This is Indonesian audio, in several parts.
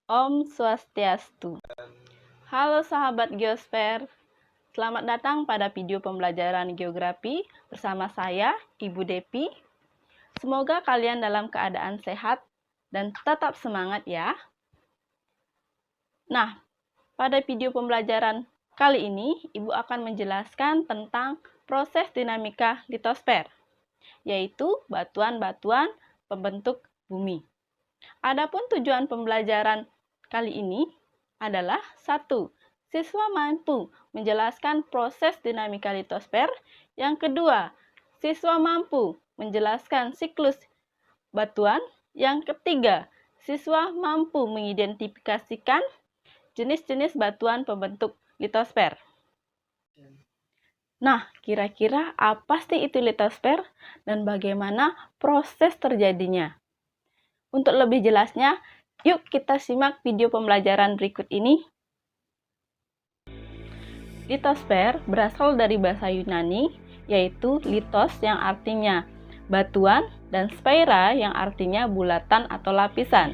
Om Swastiastu. Halo sahabat Geosper, selamat datang pada video pembelajaran geografi bersama saya, Ibu Depi. Semoga kalian dalam keadaan sehat dan tetap semangat ya. Nah, pada video pembelajaran kali ini, Ibu akan menjelaskan tentang proses dinamika litosfer, yaitu batuan-batuan pembentuk bumi. Adapun tujuan pembelajaran kali ini adalah 1. Siswa mampu menjelaskan proses dinamika litosfer. Yang kedua, siswa mampu menjelaskan siklus batuan. Yang ketiga, siswa mampu mengidentifikasikan jenis-jenis batuan pembentuk litosfer. Nah, kira-kira apa sih itu litosfer dan bagaimana proses terjadinya? Untuk lebih jelasnya, yuk kita simak video pembelajaran berikut ini. Litosfer berasal dari bahasa Yunani, yaitu litos yang artinya batuan dan sphera yang artinya bulatan atau lapisan.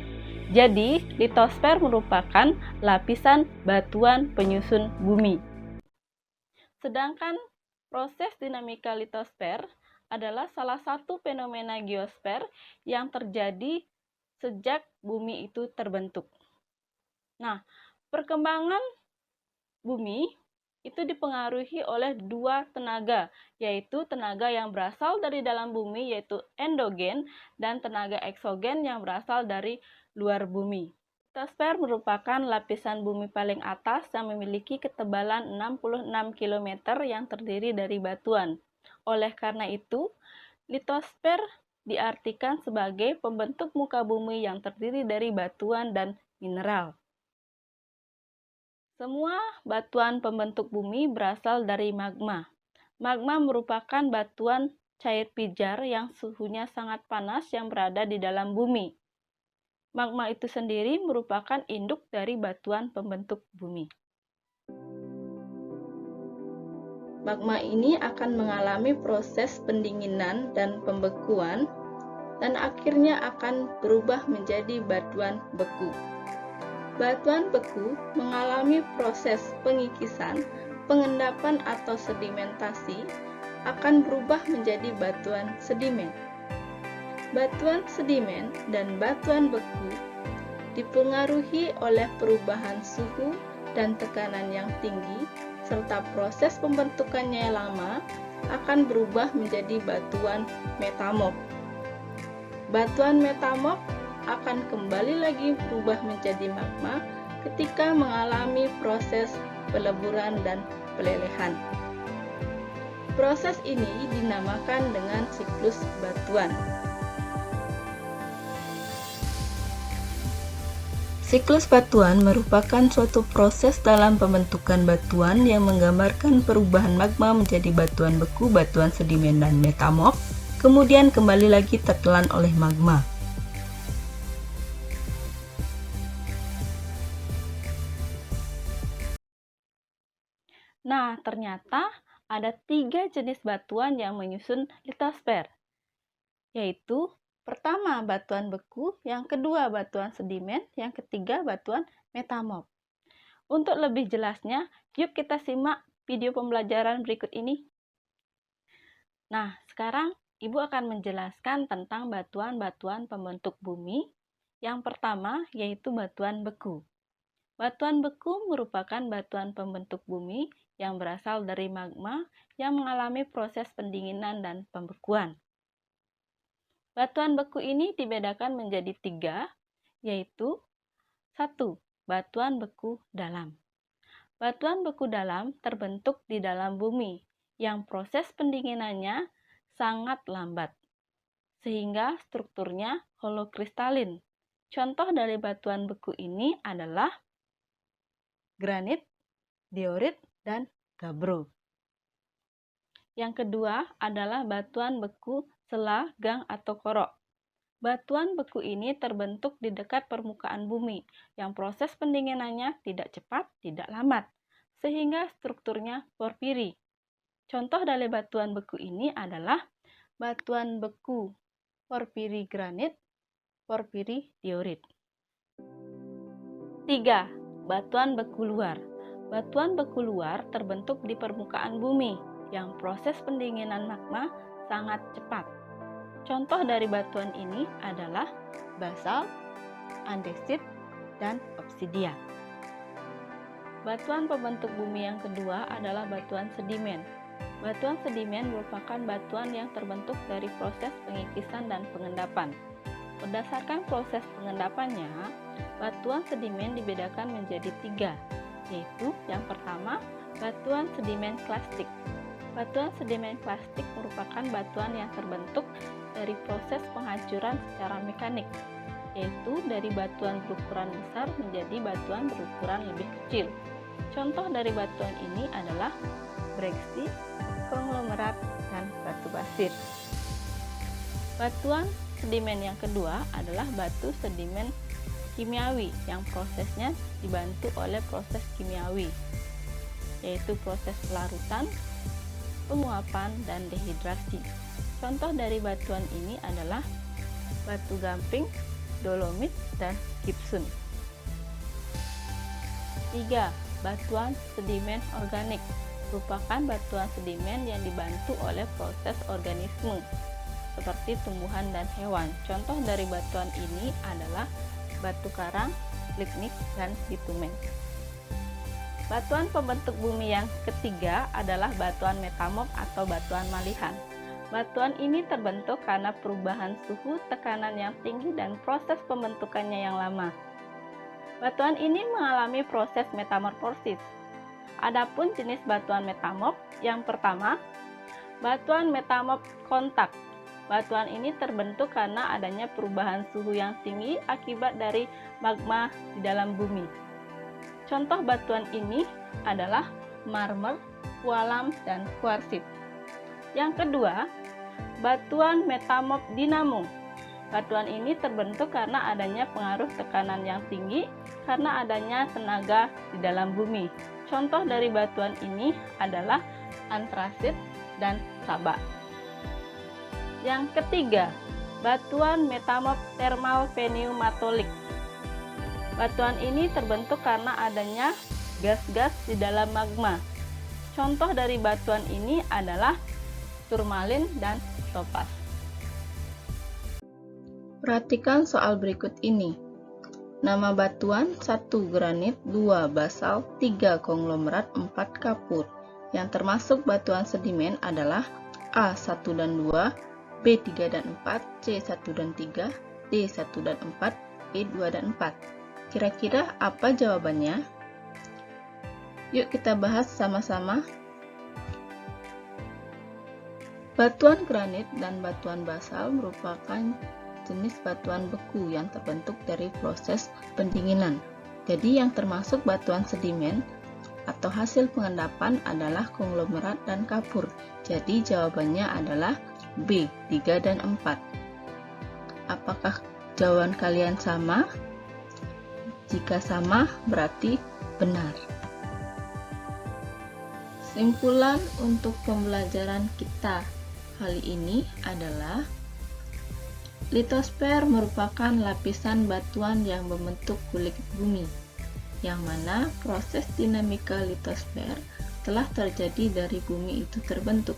Jadi, litosfer merupakan lapisan batuan penyusun bumi. Sedangkan proses dinamika litosfer adalah salah satu fenomena geosfer yang terjadi sejak bumi itu terbentuk. Nah, perkembangan bumi itu dipengaruhi oleh dua tenaga, yaitu tenaga yang berasal dari dalam bumi, yaitu endogen, dan tenaga eksogen yang berasal dari luar bumi. Litosfer merupakan lapisan bumi paling atas yang memiliki ketebalan 66 km yang terdiri dari batuan. Oleh karena itu, litosfer diartikan sebagai pembentuk muka bumi yang terdiri dari batuan dan mineral. Semua batuan pembentuk bumi berasal dari magma. Magma merupakan batuan cair pijar yang suhunya sangat panas yang berada di dalam bumi. Magma itu sendiri merupakan induk dari batuan pembentuk bumi. Magma ini akan mengalami proses pendinginan dan pembekuan dan akhirnya akan berubah menjadi batuan beku. Batuan beku mengalami proses pengikisan, pengendapan atau sedimentasi, akan berubah menjadi batuan sedimen. Batuan sedimen dan batuan beku dipengaruhi oleh perubahan suhu dan tekanan yang tinggi, serta proses pembentukannya yang lama akan berubah menjadi batuan metamorf. Batuan metamorf akan kembali lagi berubah menjadi magma ketika mengalami proses peleburan dan pelelehan. Proses ini dinamakan dengan siklus batuan. Siklus batuan merupakan suatu proses dalam pembentukan batuan yang menggambarkan perubahan magma menjadi batuan beku, batuan sedimen, dan metamorf, kemudian kembali lagi tertelan oleh magma. Nah, ternyata ada 3 jenis batuan yang menyusun litosfer, yaitu pertama batuan beku, yang kedua batuan sedimen, yang ketiga batuan metamorf. Untuk lebih jelasnya, yuk kita simak video pembelajaran berikut ini. Nah, sekarang Ibu akan menjelaskan tentang batuan-batuan pembentuk bumi. Yang pertama yaitu batuan beku. Batuan beku merupakan batuan pembentuk bumi yang berasal dari magma yang mengalami proses pendinginan dan pembekuan. Batuan beku ini dibedakan menjadi 3, yaitu 1. Batuan beku dalam. Batuan beku dalam terbentuk di dalam bumi yang proses pendinginannya sangat lambat, sehingga strukturnya holokristalin. Contoh dari batuan beku ini adalah granit, diorit, dan gabbro. Yang kedua adalah batuan beku sela, gang, atau korok. Batuan beku ini terbentuk di dekat permukaan bumi, yang proses pendinginannya tidak cepat, tidak lambat, sehingga strukturnya porfiri. Contoh dari batuan beku ini adalah batuan beku porfiri granit, porfiri diorit. 3. Batuan beku luar. Batuan beku luar terbentuk di permukaan bumi yang proses pendinginan magma sangat cepat. Contoh dari batuan ini adalah basalt, andesit, dan obsidian. Batuan pembentuk bumi yang kedua adalah batuan sedimen. Batuan sedimen merupakan batuan yang terbentuk dari proses pengikisan dan pengendapan. Berdasarkan proses pengendapannya, batuan sedimen dibedakan menjadi 3, yaitu yang pertama, batuan sedimen klastik. Batuan sedimen klastik merupakan batuan yang terbentuk dari proses penghancuran secara mekanik, yaitu dari batuan berukuran besar menjadi batuan berukuran lebih kecil. Contoh dari batuan ini adalah breksi, konglomerat, dan batu pasir. Batuan sedimen yang kedua adalah batu sedimen kimiawi yang prosesnya dibantu oleh proses kimiawi, yaitu proses pelarutan, penguapan, dan dehidrasi. Contoh dari batuan ini adalah batu gamping, dolomit, dan gipsum. 3. Batuan sedimen organik merupakan batuan sedimen yang dibantu oleh proses organisme seperti tumbuhan dan hewan. Contoh dari batuan ini adalah batu karang, lignit, dan bitumen. Batuan pembentuk bumi yang ketiga adalah batuan metamorf atau batuan malihan. Batuan ini terbentuk karena perubahan suhu, tekanan yang tinggi, dan proses pembentukannya yang lama. Batuan ini mengalami proses metamorfosis. Adapun jenis batuan metamorf, yang pertama, batuan metamorf kontak. Batuan ini terbentuk karena adanya perubahan suhu yang tinggi akibat dari magma di dalam bumi. Contoh batuan ini adalah marmer, kualam, dan kuarsit. Yang kedua, batuan metamorf dinamo. Batuan ini terbentuk karena adanya pengaruh tekanan yang tinggi karena adanya tenaga di dalam bumi. Contoh dari batuan ini adalah antrasit dan saba. Yang ketiga, batuan metamorf thermal pneumatolik. Batuan ini terbentuk karena adanya gas-gas di dalam magma. Contoh dari batuan ini adalah turmalin dan topas. Perhatikan soal berikut ini. Nama batuan 1 granit, 2 basalt, 3 konglomerat, 4 kapur. Yang termasuk batuan sedimen adalah A1 dan 2, B3 dan 4, C1 dan 3, D1 dan 4, E2 dan 4. Kira-kira apa jawabannya? Yuk kita bahas sama-sama. Batuan granit dan batuan basal merupakan jenis batuan beku yang terbentuk dari proses pendinginan. Jadi yang termasuk batuan sedimen atau hasil pengendapan adalah konglomerat dan kapur. Jadi jawabannya adalah B, 3 dan 4. Apakah jawaban kalian sama? Jika sama, berarti benar. Simpulan untuk pembelajaran kita kali ini adalah litosfer merupakan lapisan batuan yang membentuk kulit bumi, yang mana proses dinamika litosfer telah terjadi dari bumi itu terbentuk.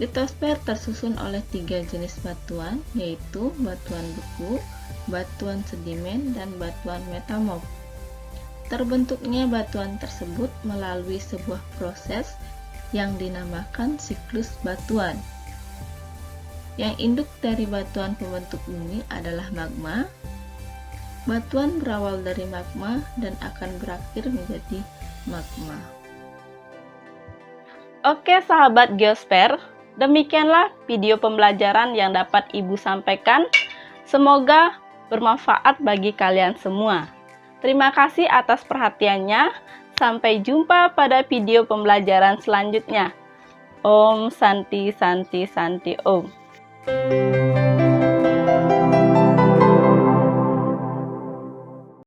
Litosfer tersusun oleh 3 jenis batuan, yaitu batuan beku, batuan sedimen, dan batuan metamorf. Terbentuknya batuan tersebut melalui sebuah proses yang dinamakan siklus batuan. Yang induk dari batuan pembentuk bumi adalah magma. Batuan berawal dari magma dan akan berakhir menjadi magma. Oke sahabat geosfer, demikianlah video pembelajaran yang dapat Ibu sampaikan. Semoga bermanfaat bagi kalian semua. Terima kasih atas perhatiannya. Sampai jumpa pada video pembelajaran selanjutnya. Om Santi Santi Santi Om.